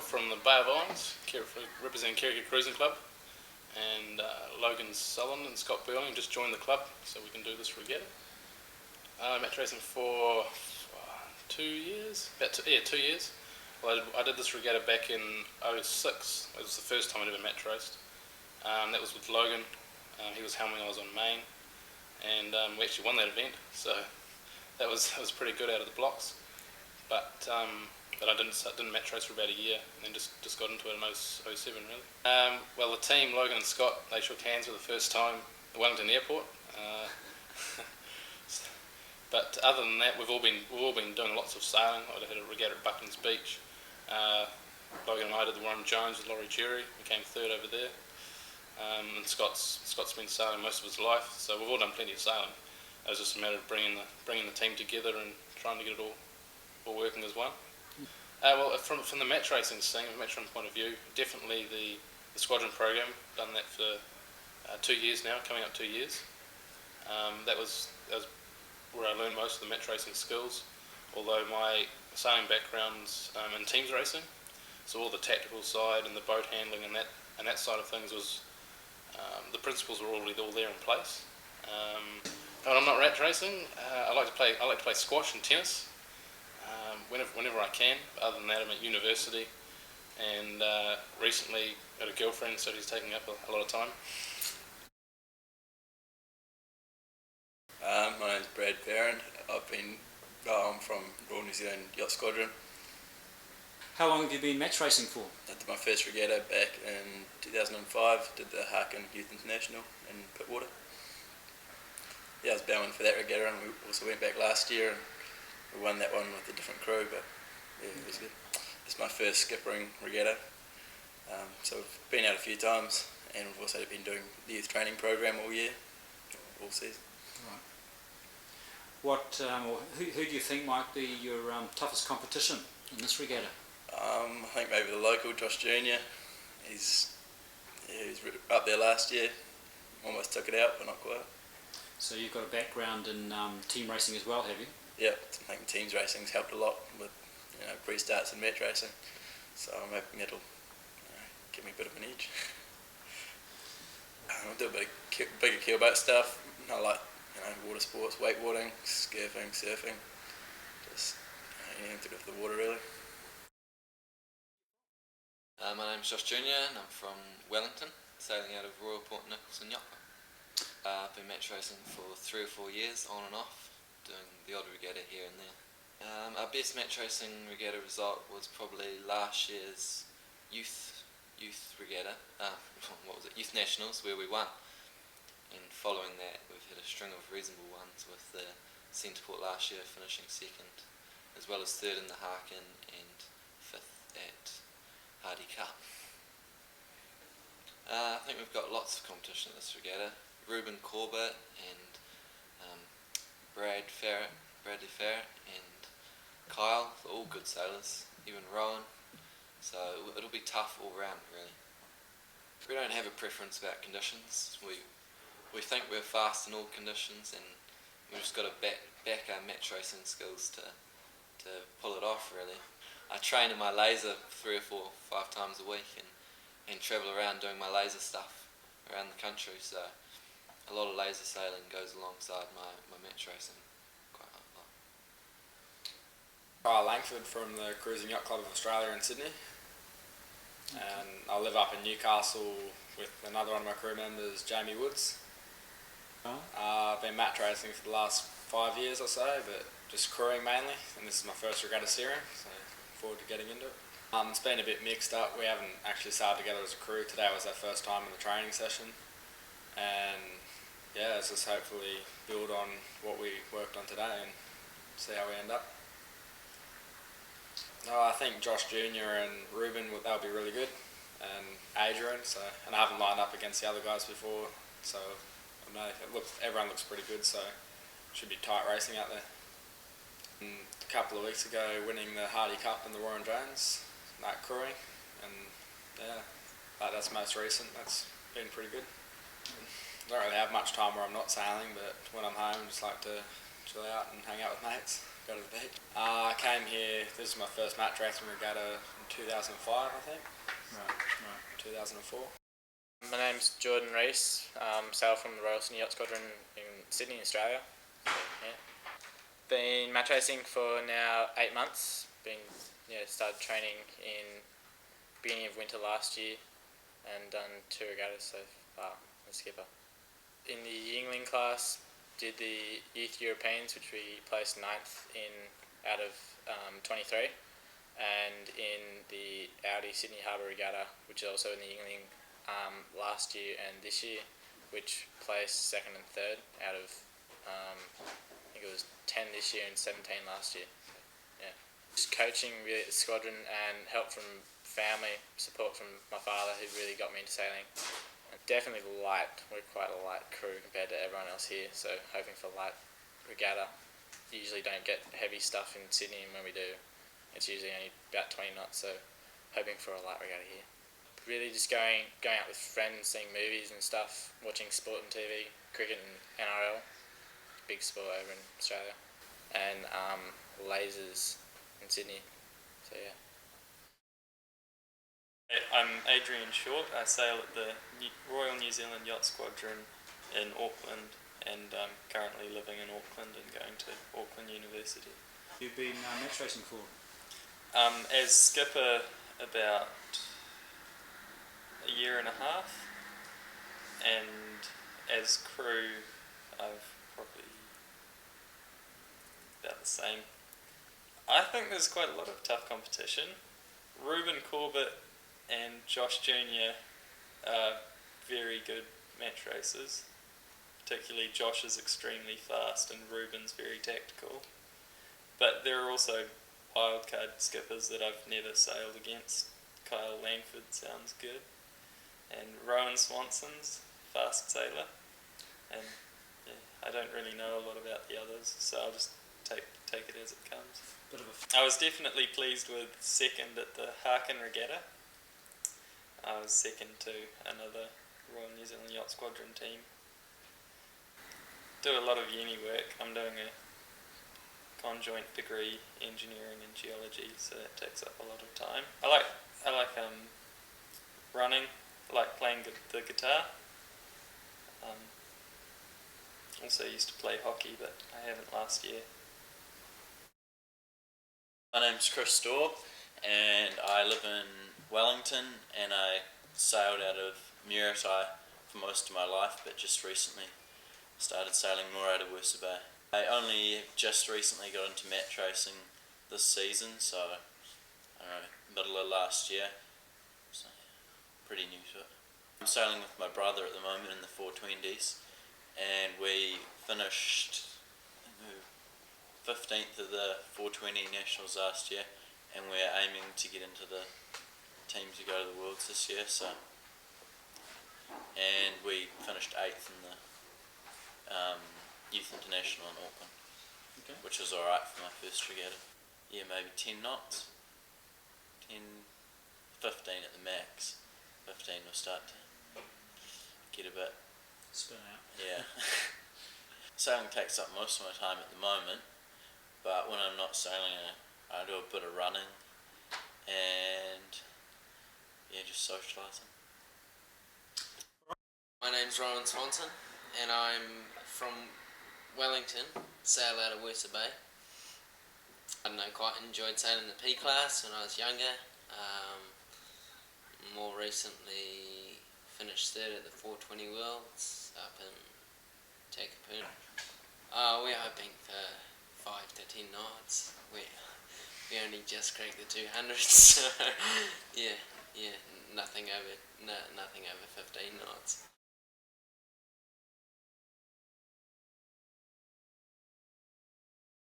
from the Bay of Islands, representing Kerikeri Cruising Club, and Logan Sullivan and Scott Burling just joined the club so we can do this regatta. Match racing for 2 years, 2 years. Well, I did this regatta back in '06. It was the first time I'd ever match raced. That was with Logan. He was helming, I was on main, and we actually won that event. So that was pretty good out of the blocks. But I didn't match race for about a year, and then just got into it in '07 really. Well, the team, Logan and Scott, they shook hands for the first time at Wellngton Airport. But other than that, we've all been doing lots of sailing. I had a regatta at Bucklands Beach. Logan and I did the Warren Jones with Laurie Cherry. We came third over there. And Scott's been sailing most of his life, so we've all done plenty of sailing. It was just a matter of bringing the team together and trying to get it all working as one. Well, from the match racing scene, from a match racing point of view, definitely the Squadron program. Done that for 2 years now, coming up 2 years. That was where I learned most of the match racing skills. Although my sailing background's in teams racing, so all the tactical side and the boat handling and that side of things was the principles were already all there in place. When I'm not match racing, I like to play squash and tennis. Whenever I can. Other than that, I'm at university, and recently got a girlfriend, so she's taking up a lot of time. My name's Farrand. I'm from Royal New Zealand Yacht Squadron. How long have you been match racing for? I did my first regatta back in 2005. Did the Harkin Youth International in Pittwater. Yeah, I was bowing for that regatta, and we also went back last year and we won that one with a different crew, but yeah, it was good. It's my first skippering regatta, so we've been out a few times, and we've also been doing the youth training program all year, all season. Right. Who do you think might be your toughest competition in this regatta? I think maybe the local, Josh Jr. He's up there last year, almost took it out, but not quite. So you've got a background in team racing as well, have you? Yeah, I think teams racing's helped a lot with pre-starts and match racing, so I'm hoping it'll give me a bit of an edge. I do a bit of bigger keelboat stuff. I like water sports, wakeboarding, surfing, just anything to do with the water really. My name's Josh Jr. and I'm from Wellington, sailing out of Royal Port Nicholson Yacht. I've been match racing for 3 or 4 years, on and off, doing the odd regatta here and there. Our best match racing regatta result was probably last year's youth regatta, Youth Nationals, where we won. And following that, we've had a string of reasonable ones, with the CentrePort last year finishing second, as well as third in the Harkin and fifth at Hardy Cup. I think we've got lots of competition at this regatta. Reuben, Corbett and Bradley Farrand and Kyle, they're all good sailors, even Reuben, so it'll be tough all round really. We don't have a preference about conditions. We think we're fast in all conditions, and we've just got to back our match racing skills to pull it off really. I train in my laser 3 or 4, 5 times a week and travel around doing my laser stuff around the country, so a lot of laser sailing goes alongside my match racing quite a lot. Langford from the Cruising Yacht Club of Australia in Sydney, and I live up in Newcastle with another one of my crew members, Jamie Woods. I've been match racing for the last 5 years or so, but just crewing mainly, and this is my first regatta searing, so looking forward to getting into it. It's been a bit mixed up. We haven't actually sailed together as a crew. Today was our first time in the training session, and yeah, let's just hopefully build on what we worked on today and see how we end up. I think Josh Jr. and Reuben, they'll be really good, and Adrian. And I haven't lined up against the other guys before, so I know everyone looks pretty good. So it should be tight racing out there. And a couple of weeks ago, winning the Hardy Cup in the Warren Jones, night crewing, and yeah, that's most recent. That's been pretty good. I don't really have much time where I'm not sailing, but when I'm home, I just like to chill out and hang out with mates, go to the beach. I came here, this is my first match racing regatta in 2005, I think. Right. 2004. My name's Jordan Reece, sail from the Yacht Squadron in Sydney, Australia. Yeah. Been match racing for now 8 months. Started training in beginning of winter last year and done 2 regattas so far as skipper. In the Yingling class, did the Youth Europeans, which we placed 9th in out of 23, and in the Audi Sydney Harbour Regatta, which is also in the Yingling last year and this year, which placed 2nd and 3rd out of I think it was 10 this year and 17 last year. So, yeah. Just coaching really at the Squadron and help from family, support from my father who really got me into sailing. And definitely light. We're quite a light crew compared to everyone else here, so hoping for light regatta. Usually don't get heavy stuff in Sydney, and when we do, it's usually only about 20 knots, so hoping for a light regatta here. Really just going out with friends, seeing movies and stuff, watching sport on TV, cricket and NRL, big sport over in Australia, and lasers in Sydney, so yeah. I'm Adrian Short. I sail at the Royal New Zealand Yacht Squadron in Auckland, and I'm currently living in Auckland and going to Auckland University. You've been match racing for? As skipper, about a year and a half, and as crew, I've probably about the same. I think there's quite a lot of tough competition. Reuben, Corbett and Josh Jr. are very good match racers. Particularly Josh is extremely fast and Reuben's very tactical. But there are also wildcard skippers that I've never sailed against. Kyle Langford sounds good. And Rowan Swanson's fast sailor. And yeah, I don't really know a lot about the others, so I'll just take it as it comes. I was definitely pleased with 2nd at the Harkin Regatta. I was 2nd to another Royal New Zealand Yacht Squadron team. Do a lot of uni work. I'm doing a conjoint degree engineering and geology, so that takes up a lot of time. I like running. I like playing the guitar. Also used to play hockey, but I haven't last year. My name's Chris Storr and I live in Wellington, and I sailed out of Muritai for most of my life, but just recently started sailing more out of Woosa Bay. I only just recently got into match racing this season, so I don't know, middle of last year, so pretty new to it. I'm sailing with my brother at the moment in the 420s, and we finished 15th of the 420 Nationals last year, and we're aiming to get into the team to go to the Worlds this year, so, and we finished 8th in the Youth International in Auckland, Okay. which was alright for my first regatta. Yeah, maybe 10 knots, 10, 15 at the max. 15 will start to get a bit Spin out. yeah. Sailing takes up most of my time at the moment, but when I'm not sailing, I do a bit of running and yeah, just socialising. My name's Rowan Swanson and I'm from Wellington, sail out of Woosa Bay. I don't know, quite enjoyed sailing the P class when I was younger. More recently finished 3rd at the 420 Worlds up in Takapuna. We're hoping for 5 to 10 knots. We only just cracked the 200, so yeah, nothing over 15 knots.